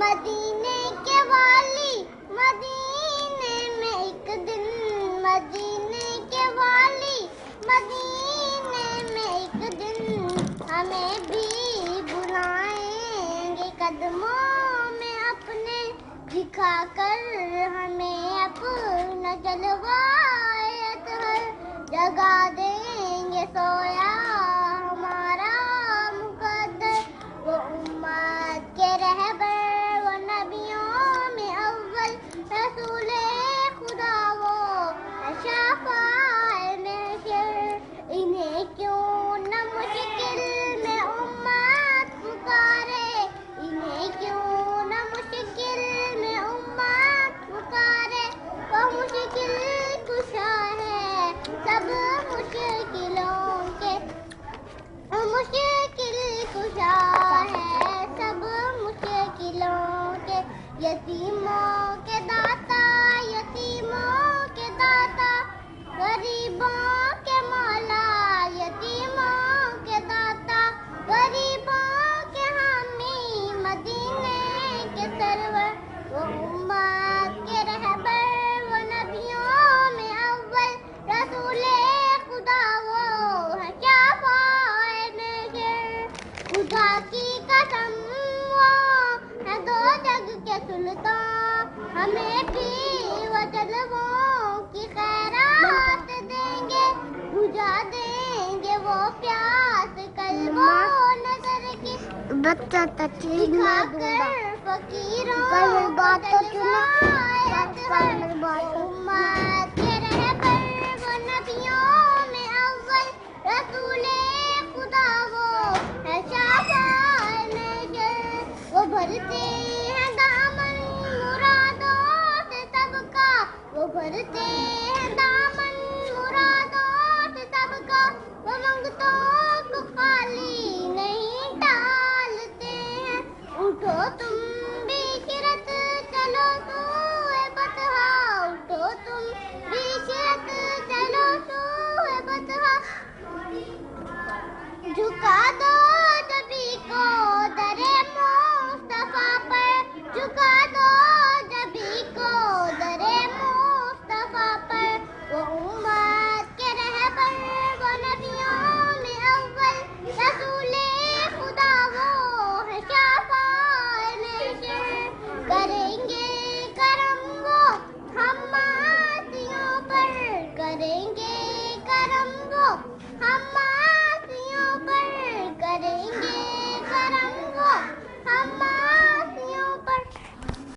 مدینے کے والی مدینے میں ایک دن، مدینے کے والی مدینے میں ایک دن ہمیں بھی بلائیں گے قدموں میں اپنے، دکھا کر ہمیں اپنا جلوہ اطہر، جگا دیں گے سویا ہمارا مقدر۔ وہ امت کے رہبر، وہ نبیوں میں اول، رسول خدا وہ ہے شفیع محشر۔ انہیں کیوں نہ مشکل میں امت پکارے، انہیں کیوں نہ مشکل میں امت پکارے، وہ مشکل کشا ہے سب مشکلوں کے، مشکل کشا ہے سب مشکلوں کے، یتیموں کے داتا، یتیموں کے داتا، غریبوں کے مولا، یتیموں کے داتا، غریبوں کے حامی، مدینے کے سرور۔ وہ امت کے رہبر، وہ نبیوں میں اول، رسول خدا وہ ہے شفیع محشر۔ خدا کی قسم وہ ہے دو جگ کے سلطان، ہمیں بھی وہ جلووں کی خیرات دیں گے، بجھا دیں گے وہ پیاس قلب و نظر کی، دکھا کر فقیروں کو جلوہ اطہر۔ امت کے رہبر، وہ نبیوں میں اول، رسول خدا وہ ہے شفیع محشر۔ وہ بھرتے ہیں دامن مرادوں سے سب کا، وہ بھرتے ہیں دامن مرادوں سے سب کا، وہ منگتوں کو خالی نہیں ٹالتے ہیں۔ اٹھو تم بھی شرط چلو سوئے بطحا، اٹھو تم بھی شرط چلو سوئے بطحا، جھکا